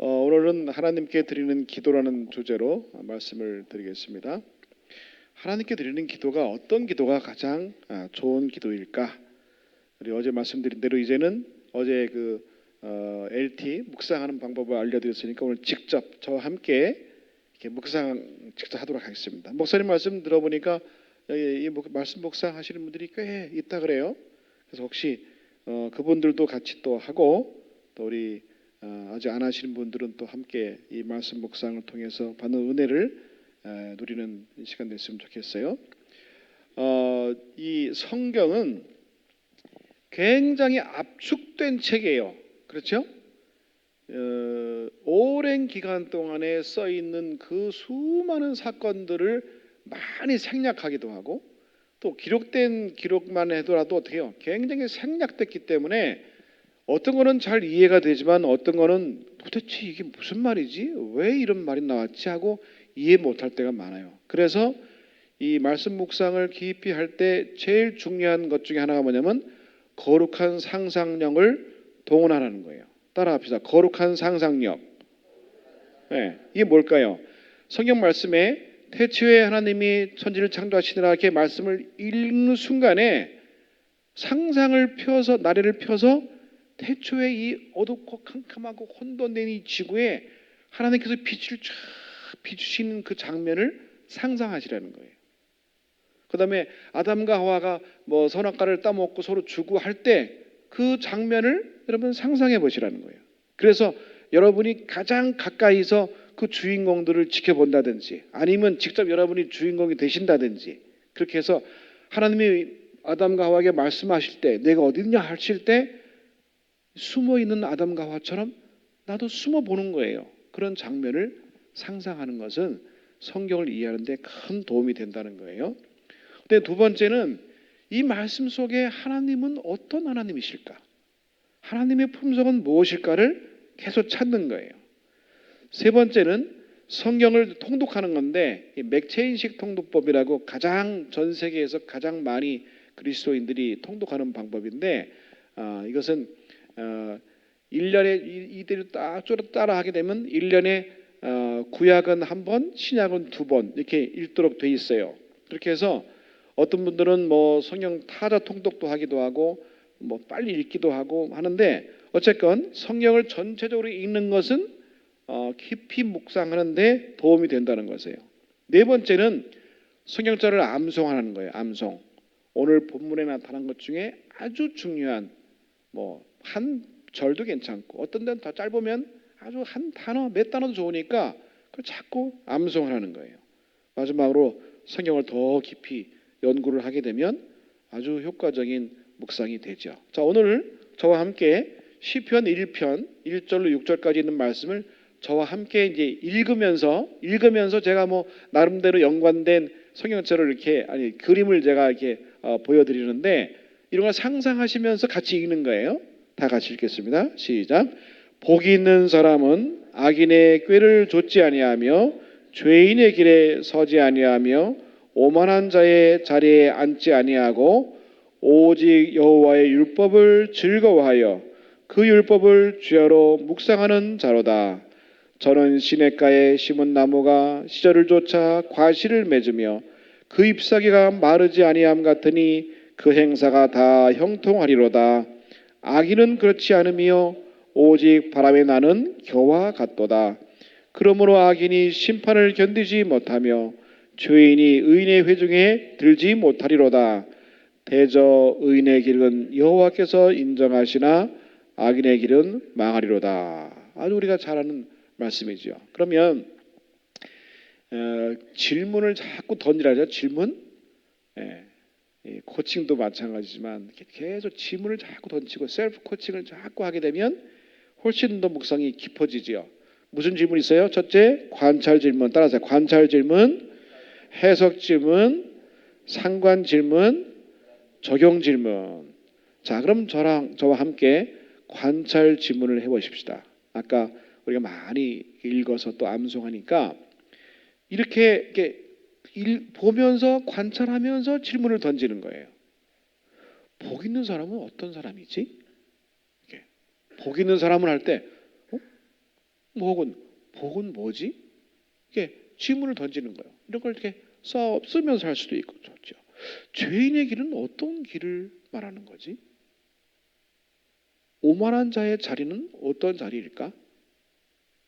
오늘은 하나님께 드리는 기도라는 주제로 말씀을 드리겠습니다. 하나님께 드리는 기도가 어떤 기도가 가장 좋은 기도일까? 우리 어제 말씀드린 대로 이제는 어제 LT 묵상하는 방법을 알려드렸으니까 오늘 직접 저와 함께 이렇게 묵상 직접 하도록 하겠습니다. 목사님 말씀 들어보니까 이 말씀 묵상하시는 분들이 꽤 있다 그래요. 그래서 혹시 그분들도 같이 또 하고 또 우리 아직 안 하시는 분들은 또 함께 이 말씀 묵상을 통해서 받는 은혜를 누리는 시간 됐으면 좋겠어요. 이 성경은 굉장히 압축된 책이에요. 그렇죠? 오랜 기간 동안에 써 있는 그 수많은 사건들을 많이 생략하기도 하고 또 기록된 기록만 해도라도 어떻게 해요? 굉장히 생략됐기 때문에 어떤 거는 잘 이해가 되지만 어떤 거는 도대체 이게 무슨 말이지? 왜 이런 말이 나왔지? 하고 이해 못할 때가 많아요. 그래서 이 말씀 묵상을 깊이 할 때 제일 중요한 것 중에 하나가 뭐냐면 거룩한 상상력을 동원하라는 거예요. 따라합시다. 거룩한 상상력. 네, 이게 뭘까요? 성경 말씀에 태초에 하나님이 천지를 창조하시니라 이렇게 말씀을 읽는 순간에 상상을 펴서 나래를 펴서 태초에 이 어둡고 캄캄하고 혼돈된 이 지구에 하나님께서 빛을 쫙 비추시는 그 장면을 상상하시라는 거예요. 그 다음에 아담과 하와가 선악과를 따먹고 서로 주고 할 때 그 장면을 여러분 상상해 보시라는 거예요. 그래서 여러분이 가장 가까이서 그 주인공들을 지켜본다든지 아니면 직접 여러분이 주인공이 되신다든지 그렇게 해서 하나님이 아담과 하와에게 말씀하실 때 내가 어디 있냐 하실 때 숨어있는 아담과 하와처럼 나도 숨어보는 거예요. 그런 장면을 상상하는 것은 성경을 이해하는 데 큰 도움이 된다는 거예요. 근데 두 번째는 이 말씀 속에 하나님은 어떤 하나님이실까? 하나님의 품성은 무엇일까를 계속 찾는 거예요. 세 번째는 성경을 통독하는 건데 맥체인식 통독법이라고 전 세계에서 가장 많이 그리스도인들이 통독하는 방법인데 이것은 1년에 이대로 딱 따라 하게 되면 1년에 구약은 한 번, 신약은 두 번 이렇게 읽도록 돼 있어요. 그렇게 해서 어떤 분들은 성경 타자 통독도 하기도 하고 빨리 읽기도 하고 하는데 어쨌건 성경을 전체적으로 읽는 것은 깊이 묵상하는데 도움이 된다는 것이에요. 네 번째는 성경절을 암송하는 거예요. 암송. 오늘 본문에 나타난 것 중에 아주 중요한 한 절도 괜찮고 어떤 데는 더 짧으면 아주 한 단어 몇 단어도 좋으니까 그걸 자꾸 암송하는 거예요. 마지막으로 성경을 더 깊이 연구를 하게 되면 아주 효과적인 묵상이 되죠. 자, 오늘 저와 함께 시편 1편 1절로 6절까지 있는 말씀을 저와 함께 이제 읽으면서 제가 나름대로 연관된 성경처럼 이렇게 그림을 제가 이렇게 보여드리는데 이런 걸 상상하시면서 같이 읽는 거예요. 다 같이 읽겠습니다. 시작. 복이 있는 사람은 악인의 꾀를 좇지 아니하며 죄인의 길에 서지 아니하며 오만한 자의 자리에 앉지 아니하고 오직 여호와의 율법을 즐거워하여 그 율법을 주야로 묵상하는 자로다. 저는 시냇가에 심은 나무가 시절을 쫓아 과실을 맺으며 그 잎사귀가 마르지 아니함 같으니 그 행사가 다 형통하리로다. 악인은 그렇지 않으며 오직 바람에 나는 겨와 같도다. 그러므로 악인이 심판을 견디지 못하며 죄인이 의인의 회중에 들지 못하리로다. 대저 의인의 길은 여호와께서 인정하시나 악인의 길은 망하리로다. 아주 우리가 잘 아는 말씀이죠. 그러면 질문을 자꾸 던지라죠. 질문. 코칭도 마찬가지지만 계속 질문을 자꾸 던지고 셀프 코칭을 자꾸 하게 되면 훨씬 더 묵상이 깊어지지요. 무슨 질문이 있어요? 첫째, 관찰 질문. 따라서 관찰 질문, 해석 질문, 상관 질문, 적용 질문. 자, 그럼 저와 함께 관찰 질문을 해보십시다. 아까 우리가 많이 읽어서 또 암송하니까 이렇게 보면서 관찰하면서 질문을 던지는 거예요. 복 있는 사람은 어떤 사람이지? 복 있는 사람을 할 때 뭐 혹은 복은 뭐지? 이게 질문을 던지는 거예요. 이런 걸 이렇게 쓰면서 할 수도 있고 좋죠. 죄인의 길은 어떤 길을 말하는 거지? 오만한 자의 자리는 어떤 자리일까?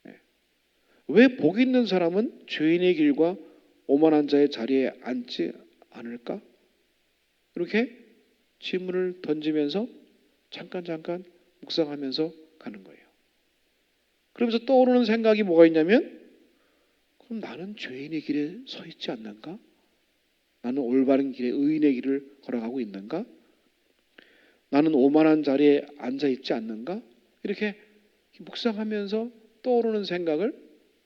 예. 왜 복 있는 사람은 죄인의 길과 오만한 자의 자리에 앉지 않을까? 이렇게 질문을 던지면서 잠깐 묵상하면서 가는 거예요. 그러면서 떠오르는 생각이 뭐가 있냐면, 그럼 나는 죄인의 길에 서 있지 않는가? 나는 올바른 길에 의인의 길을 걸어가고 있는가? 나는 오만한 자리에 앉아 있지 않는가? 이렇게 묵상하면서 떠오르는 생각을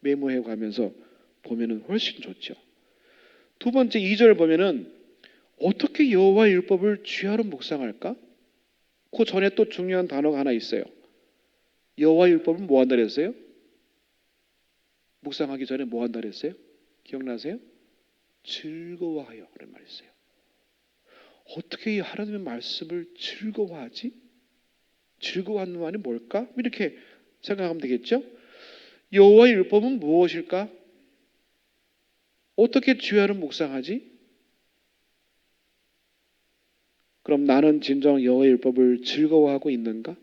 메모해 가면서 보면은 훨씬 좋죠. 두 번째 2절 보면은 어떻게 여호와의 율법을 주야로 묵상할까? 그 전에 또 중요한 단어가 하나 있어요. 여호와의 율법은 뭐 한다 그랬어요? 묵상하기 전에 뭐 한다 그랬어요? 기억나세요? 즐거워하여 그런 말이 있어요. 어떻게 이 하나님의 말씀을 즐거워하지? 즐거워하는 말이 뭘까? 이렇게 생각하면 되겠죠? 여호와의 율법은 무엇일까? 어떻게 주야로 묵상하지? 그럼 나는 진정 여호와의 율법을 즐거워하고 있는가?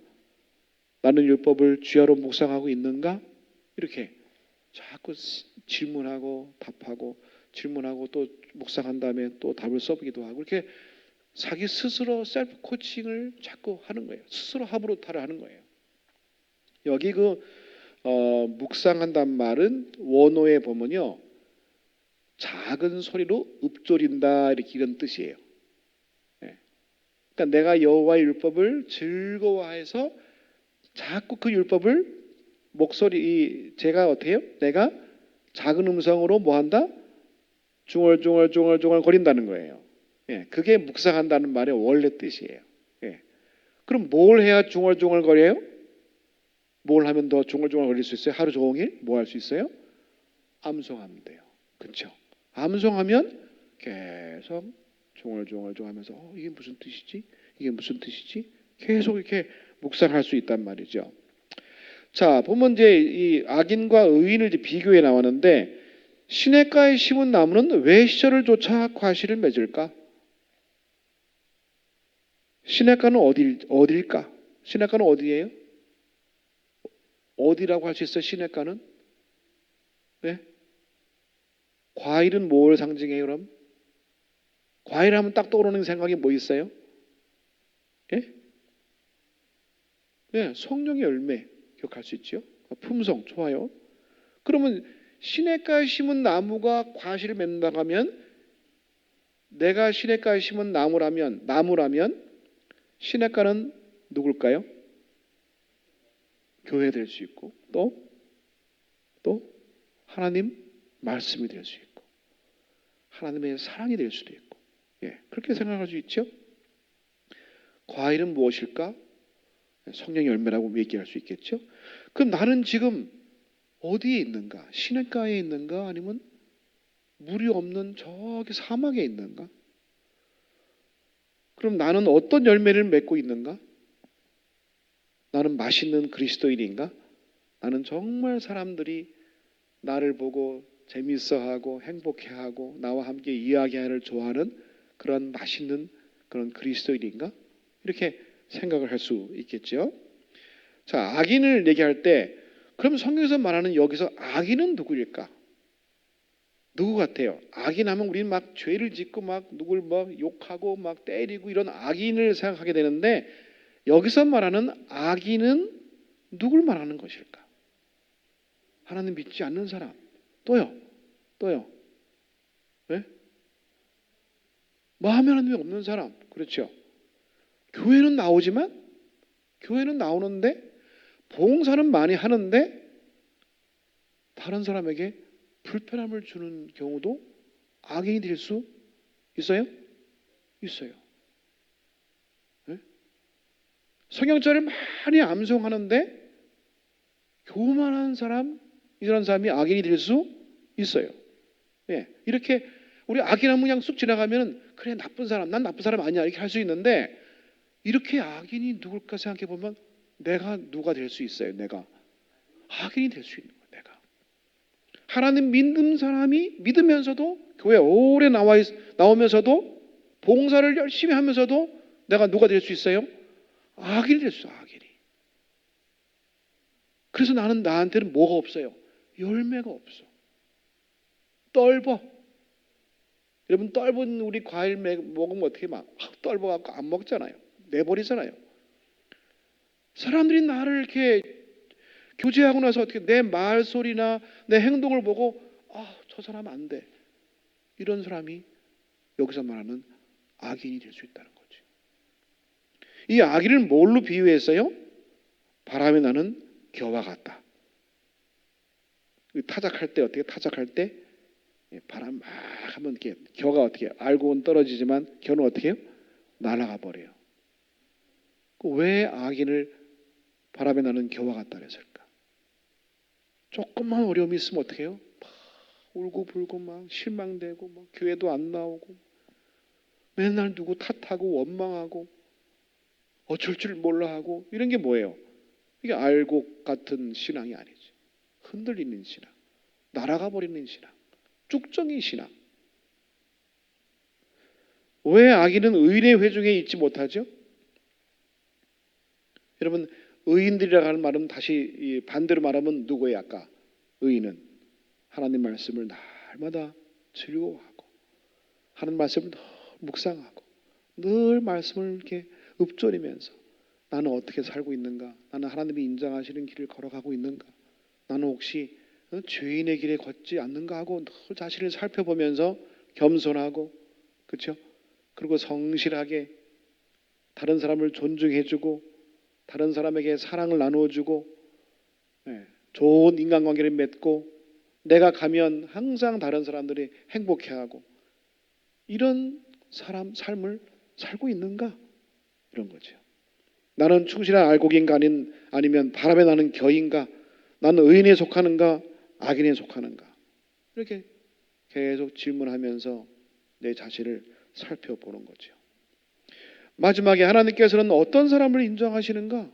나는 율법을 주야로 묵상하고 있는가? 이렇게 자꾸 질문하고 답하고 질문하고 또 묵상한 다음에 또 답을 써보기도 하고 이렇게 자기 스스로 셀프 코칭을 자꾸 하는 거예요. 스스로 하브로타를 하는 거예요. 여기 묵상한단 말은 원어에 보면요, 작은 소리로 읊조린다 이렇게 이런 뜻이에요. 예. 그러니까 내가 여호와의 율법을 즐거워해서 자꾸 그 율법을 제가 어떻게 해요? 내가 작은 음성으로 뭐 한다? 중얼중얼 거린다는 거예요. 예, 그게 묵상한다는 말의 원래 뜻이에요. 예. 그럼 뭘 해야 중얼중얼 거려요? 뭘 하면 더 중얼중얼 거릴 수 있어요? 하루 종일 뭐 할 수 있어요? 암송하면 돼요. 그렇죠? 암송하면 계속 중얼중얼 하면서 이게 무슨 뜻이지? 이게 무슨 뜻이지? 계속 이렇게 묵상할 수 있단 말이죠. 자, 보면 이제 이 악인과 의인을 이제 비교해 나왔는데, 시냇가에 심은 나무는 왜 시절을 쫓아 과실을 맺을까? 시냇가는 어딜까? 시냇가는 어디예요? 어디라고 할 수 있어요? 시냇가는? 네? 과일은 뭘 상징해요, 그럼? 과일 하면 딱 떠오르는 생각이 뭐 있어요? 예? 네, 성령의 열매 기억할 수 있죠? 품성 좋아요. 그러면 시냇가에 심은 나무가 과실을 맺는다고 하면, 내가 시냇가에 심은 나무라면 시냇가는 누굴까요? 교회 될 수 있고 또 하나님 말씀이 될 수 있고 하나님의 사랑이 될 수도 있고, 예, 그렇게 생각할 수 있죠. 과일은 무엇일까? 성령의 열매라고 얘기할 수 있겠죠. 그럼 나는 지금 어디에 있는가? 시냇가에 있는가? 아니면 물이 없는 저기 사막에 있는가? 그럼 나는 어떤 열매를 맺고 있는가? 나는 맛있는 그리스도인인가? 나는 정말 사람들이 나를 보고 재밌어하고 행복해하고 나와 함께 이야기하기를 좋아하는 그런 맛있는 그런 그리스도인인가? 이렇게 생각을 할 수 있겠죠. 자, 악인을 얘기할 때 그럼 성경에서 말하는 여기서 악인은 누구일까? 누구 같아요? 악인하면 우리는 막 죄를 짓고 막 누굴 막 욕하고 막 때리고 이런 악인을 생각하게 되는데, 여기서 말하는 악인은 누굴 말하는 것일까? 하나님 믿지 않는 사람. 또요. 네? 마음에 하나님이 없는 사람. 그렇죠. 교회는 나오는데 봉사는 많이 하는데 다른 사람에게 불편함을 주는 경우도 악인이 될 수 있어요? 있어요. 네? 성경절을 많이 암송하는데 교만한 사람, 이런 사람이 악인이 될 수 있어요. 예, 이렇게 우리 악인하면 그냥 쑥 지나가면 그래 나쁜 사람, 난 나쁜 사람 아니야 이렇게 할 수 있는데, 이렇게 악인이 누굴까 생각해 보면 내가 누가 될 수 있어요. 내가 악인이 될 수 있는 거예요. 내가 하나님 믿는 사람이 믿으면서도 교회 오래 나오면서도 봉사를 열심히 하면서도 내가 누가 될 수 있어요? 악인이 될 수 있어요. 악인이. 그래서 나한테는 뭐가 없어요? 열매가 없어. 떫어. 여러분 떫은 우리 과일 먹으면 어떻게 막 떫어갖고 안 먹잖아요. 내버리잖아요. 사람들이 나를 이렇게 교제하고 나서 어떻게 내 말소리나 내 행동을 보고 저 사람 안 돼. 이런 사람이 여기서 말하는 악인이 될 수 있다는 거지. 이 악인을 뭘로 비유했어요? 바람에 나는 겨와 같다. 타작할 때 어떻게 타작할 때 바람 막 하면 이렇게 겨가 어떻게 알고는 떨어지지만 겨는 어떻게 해요? 날아가 버려요. 왜 악인을 바람에 나는 겨와 같다 그랬을까? 조금만 어려움이 있으면 어떻게 해요? 막 울고불고 막 실망되고 막 교회도 안 나오고 맨날 누구 탓하고 원망하고 어쩔 줄 몰라 하고 이런 게 뭐예요? 이게 알곡 같은 신앙이 아니지. 흔들리는 신앙, 날아가 버리는 신앙, 쭉정이 신앙. 왜 악인은 의인의 회중에 있지 못하죠? 여러분 의인들이라고 하는 말은 다시 반대로 말하면 누구예요? 아까 의인은 하나님 말씀을 날마다 즐거워하고 하나님 말씀을 늘 묵상하고 늘 말씀을 이렇게 읊조리면서 나는 어떻게 살고 있는가? 나는 하나님이 인정하시는 길을 걸어가고 있는가? 나는 혹시 죄인의 길에 걷지 않는가 하고 늘 자신을 살펴보면서 겸손하고 그렇죠? 그리고 성실하게 다른 사람을 존중해주고 다른 사람에게 사랑을 나누어주고 좋은 인간관계를 맺고 내가 가면 항상 다른 사람들이 행복해하고 이런 삶을 살고 있는가? 이런 거죠. 나는 충실한 알곡인가 아니면 바람에 나는 겨인가? 나는 의인에 속하는가? 악인에 속하는가? 이렇게 계속 질문하면서 내 자신을 살펴보는 거죠. 마지막에 하나님께서는 어떤 사람을 인정하시는가?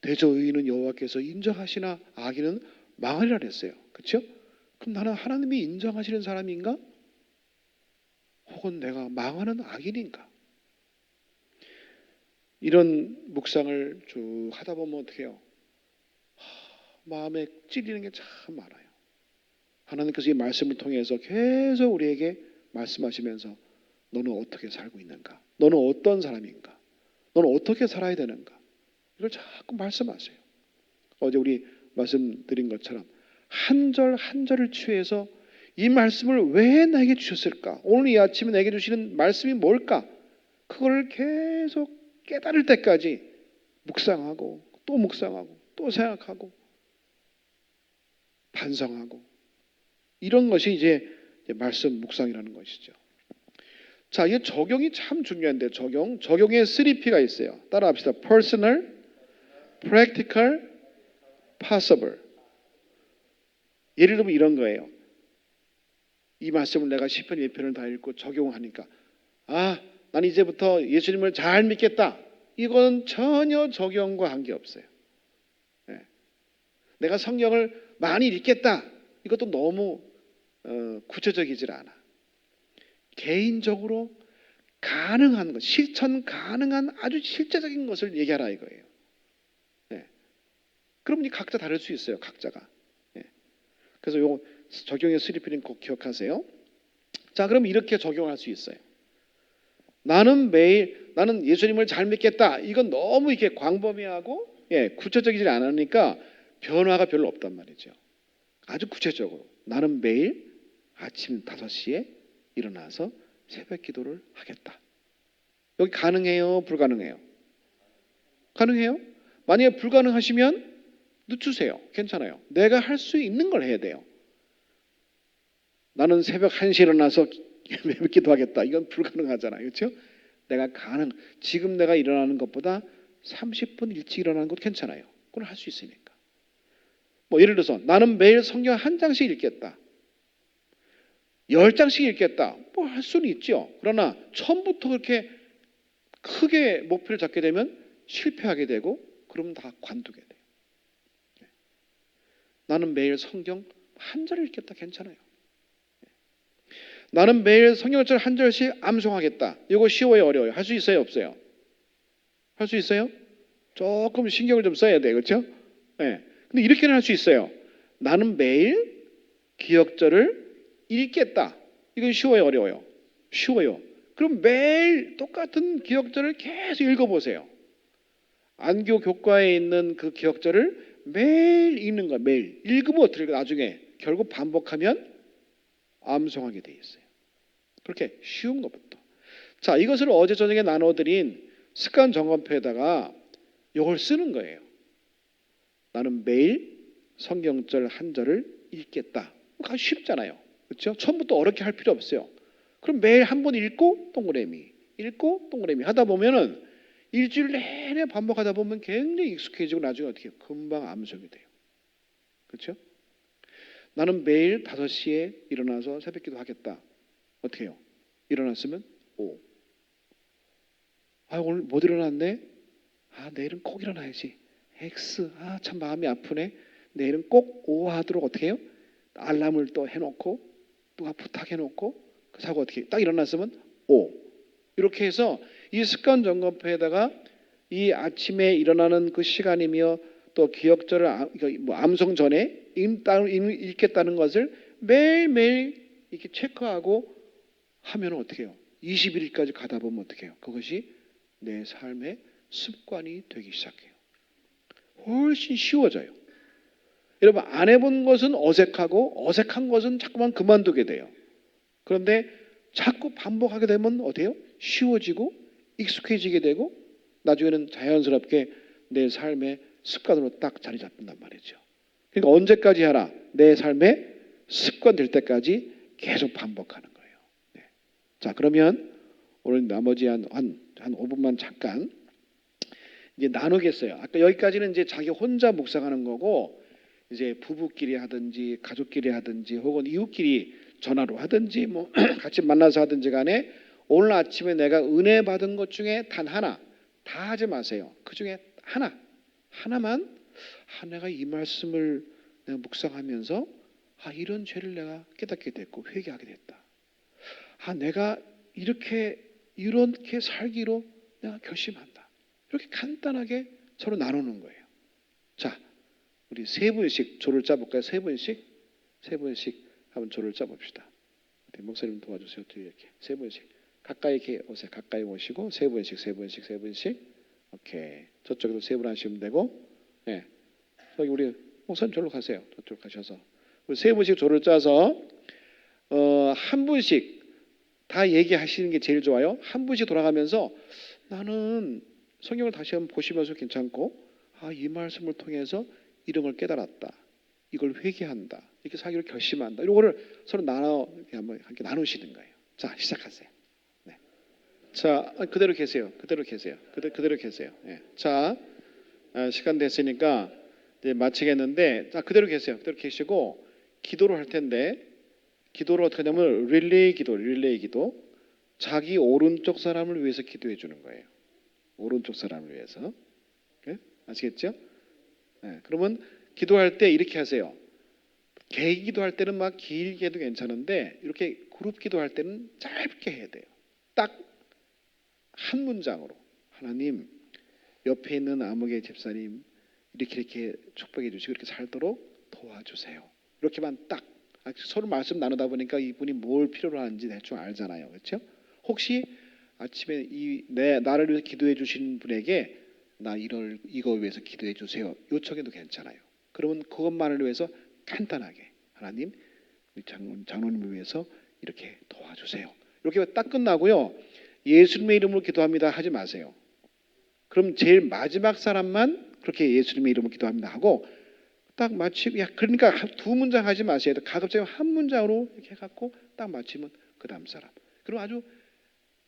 대저의인은 여호와께서 인정하시나 악인은 망하리라 했어요. 그렇죠? 그럼 나는 하나님이 인정하시는 사람인가? 혹은 내가 망하는 악인인가? 이런 묵상을 쭉 하다 보면 어떻게 해요? 마음에 찔리는 게 참 많아요. 하나님께서 이 말씀을 통해서 계속 우리에게 말씀하시면서 너는 어떻게 살고 있는가? 너는 어떤 사람인가? 너는 어떻게 살아야 되는가? 이걸 자꾸 말씀하세요. 어제 우리 말씀드린 것처럼 한 절 한 절을 취해서 이 말씀을 왜 나에게 주셨을까? 오늘 이 아침에 내게 주시는 말씀이 뭘까? 그걸 계속 깨달을 때까지 묵상하고 또 묵상하고 또 생각하고 반성하고 이런 것이 이제 말씀 묵상이라는 것이죠. 자, 이게 적용이 참 중요한데 적용에 3P가 있어요. 따라합시다. Personal, Practical, Possible. 예를 들면 이런 거예요. 이 말씀을 내가 시편 1편을 다 읽고 적용하니까 난 이제부터 예수님을 잘 믿겠다. 이건 전혀 적용과 관계없어요. 네. 내가 성경을 많이 읽겠다. 이것도 너무 구체적이질 않아. 개인적으로 가능한 것, 실천 가능한 아주 실제적인 것을 얘기하라 이거예요. 네. 그럼 각자 다를 수 있어요. 각자가. 네. 그래서 요 적용의 3P는 꼭 기억하세요. 자, 그럼 이렇게 적용할 수 있어요. 나는 예수님을 잘 믿겠다. 이건 너무 이렇게 광범위하고 구체적이지 않으니까 변화가 별로 없단 말이죠. 아주 구체적으로 나는 매일 아침 5시에 일어나서 새벽 기도를 하겠다. 여기 가능해요? 불가능해요? 가능해요? 만약에 불가능하시면 늦추세요. 괜찮아요. 내가 할 수 있는 걸 해야 돼요. 나는 새벽 1시에 일어나서 새벽 기도하겠다. 이건 불가능하잖아요. 그렇죠? 지금 내가 일어나는 것보다 30분 일찍 일어나는 것도 괜찮아요. 그건 할 수 있으니까. 예를 들어서 나는 매일 성경 한 장씩 읽겠다. 10장씩 읽겠다. 할 수는 있죠. 그러나 처음부터 그렇게 크게 목표를 잡게 되면 실패하게 되고 그러면 다 관두게 돼요. 나는 매일 성경 한 절을 읽겠다. 괜찮아요. 나는 매일 성경을 한 절씩 암송하겠다. 이거 쉬워요, 어려워요? 할 수 있어요, 없어요? 할 수 있어요? 조금 신경을 좀 써야 돼요, 그렇죠? 네. 근데 이렇게는 할 수 있어요. 나는 매일 기억절을 읽겠다. 이건 쉬워요, 어려워요? 쉬워요. 그럼 매일 똑같은 기억절을 계속 읽어보세요. 안교 교과에 있는 그 기억절을 매일 읽는 거야. 매일 읽으면 어떻게 될까? 나중에 결국 반복하면 암송하게 돼 있어요. 그렇게 쉬운 것부터. 자, 이것을 어제 저녁에 나눠드린 습관 점검표에다가 이걸 쓰는 거예요. 나는 매일 성경절 한 절을 읽겠다. 아주 쉽잖아요. 그렇죠? 처음부터 어렵게 할 필요 없어요. 그럼 매일 한 번 읽고 동그라미, 읽고 동그라미 하다 보면은 일주일 내내 반복하다 보면 굉장히 익숙해지고 나중에 어떻게 해요? 금방 암송이 돼요. 그렇죠? 나는 매일 5시에 일어나서 새벽기도 하겠다. 어떻게 해요? 일어났으면 오. 아, 오늘 못 일어났네. 아, 내일은 꼭 일어나야지. X. 아, 참 마음이 아프네. 내일은 꼭 O 하도록 어떻게 해요? 알람을 또 해놓고 누가 부탁해놓고 그 사고 어떻게 딱 일어났으면 O. 이렇게 해서 이 습관 점검표에다가 이 아침에 일어나는 그 시간이며 또 기억절을 암송 전에 읽겠다는 것을 매일매일 이렇게 체크하고 하면 어떻게 해요? 21일까지 가다 보면 어떻게 해요? 그것이 내 삶의 습관이 되기 시작해요. 훨씬 쉬워져요. 여러분 안 해본 것은 어색하고 어색한 것은 자꾸만 그만두게 돼요. 그런데 자꾸 반복하게 되면 어때요? 쉬워지고 익숙해지게 되고 나중에는 자연스럽게 내 삶의 습관으로 딱 자리 잡는단 말이죠. 그러니까 언제까지 하라? 내 삶의 습관 될 때까지 계속 반복하는 거예요. 네. 자, 그러면 오늘 나머지 한 5분만 잠깐 이제 나누겠어요. 아까 여기까지는 이제 자기 혼자 묵상하는 거고 이제 부부끼리 하든지 가족끼리 하든지 혹은 이웃끼리 전화로 하든지 뭐 같이 만나서 하든지 간에 오늘 아침에 내가 은혜 받은 것 중에 단 하나, 다 하지 마세요. 그 중에 하나만 내가 이 말씀을 내가 묵상하면서 이런 죄를 내가 깨닫게 됐고 회개하게 됐다. 내가 이렇게 살기로 내가 결심한다. 이렇게 간단하게 서로 나누는 거예요. 자, 우리 3분씩 조를 짜볼까요? 3분씩 한번 조를 짜봅시다. 목사님 도와주세요. 이렇게 3분씩 가까이 이렇게 오세요. 가까이 오시고 3분씩. 오케이. 저쪽에도 3분 하시면 되고, 네. 저기 우리 목사님 절로 가세요. 저쪽 가셔서 우리 3분씩 조를 짜서 한 분씩 다 얘기하시는 게 제일 좋아요. 한 분씩 돌아가면서 나는 성경을 다시 한번 보시면서 괜찮고, 이 말씀을 통해서 이런 걸 깨달았다. 이걸 회개한다. 이렇게 사기로 결심한다. 이런 거를 서로 한번 함께 나누시는 거예요. 자, 시작하세요. 네. 자, 그대로 계세요. 그대로 계세요. 네. 자, 시간 됐으니까 이제 마치겠는데, 자, 그대로 계세요. 그대로 계시고 기도를 할 텐데, 기도를 어떻게 하냐면 릴레이 기도. 자기 오른쪽 사람을 위해서 기도해 주는 거예요. 오른쪽 사람을 위해서. 네? 아시겠죠? 네. 그러면 기도할 때 이렇게 하세요. 개인 기도할 때는 막 길게 해도 괜찮은데 이렇게 그룹 기도할 때는 짧게 해야 돼요. 딱 한 문장으로 하나님 옆에 있는 아무개 집사님 이렇게 축복해 주시고 이렇게 살도록 도와주세요. 이렇게만 딱 서로 말씀 나누다 보니까 이분이 뭘 필요로 하는지 대충 알잖아요. 그렇죠? 혹시 아침에 나를 위해서 기도해 주신 분에게 나 이거 위해서 기도해 주세요. 요청해도 괜찮아요. 그러면 그것만을 위해서 간단하게 하나님 우리 장로님을 위해서 이렇게 도와주세요. 이렇게 딱 끝나고요. 예수님의 이름으로 기도합니다 하지 마세요. 그럼 제일 마지막 사람만 그렇게 예수님의 이름으로 기도합니다 하고 딱 마치고 그러니까 2문장 하지 마세요. 가급적 한 문장으로 이렇게 해갖고 딱 마치면 그 다음 사람. 그럼 아주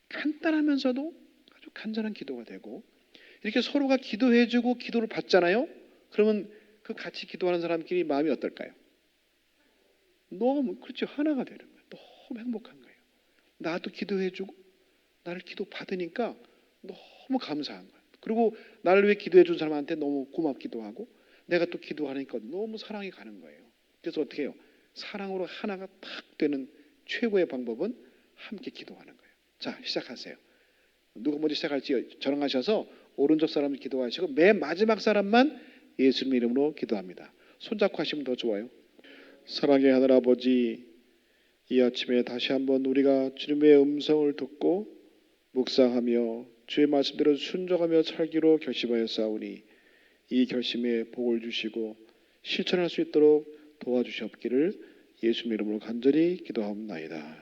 간단하면서도 아주 간절한 기도가 되고 이렇게 서로가 기도해주고 기도를 받잖아요. 그러면 그 같이 기도하는 사람끼리 마음이 어떨까요? 너무 그렇죠. 하나가 되는 거예요. 너무 행복한 거예요. 나도 기도해주고 나를 기도 받으니까 너무 감사한 거예요. 그리고 나를 위해 기도해 준 사람한테 너무 고맙기도 하고 내가 또 기도하니까 너무 사랑이 가는 거예요. 그래서 어떻게 해요? 사랑으로 하나가 탁 되는 최고의 방법은 함께 기도하는 거예요. 자, 시작하세요. 누가 먼저 시작할지 정하셔서 오른쪽 사람 기도하시고 맨 마지막 사람만 예수님 이름으로 기도합니다. 손잡고 하시면 더 좋아요. 사랑의 하늘 아버지, 이 아침에 다시 한번 우리가 주님의 음성을 듣고 묵상하며 주의 말씀대로 순종하며 살기로 결심하였사오니 이 결심에 복을 주시고 실천할 수 있도록 도와주시옵기를 예수님 이름으로 간절히 기도하옵나이다.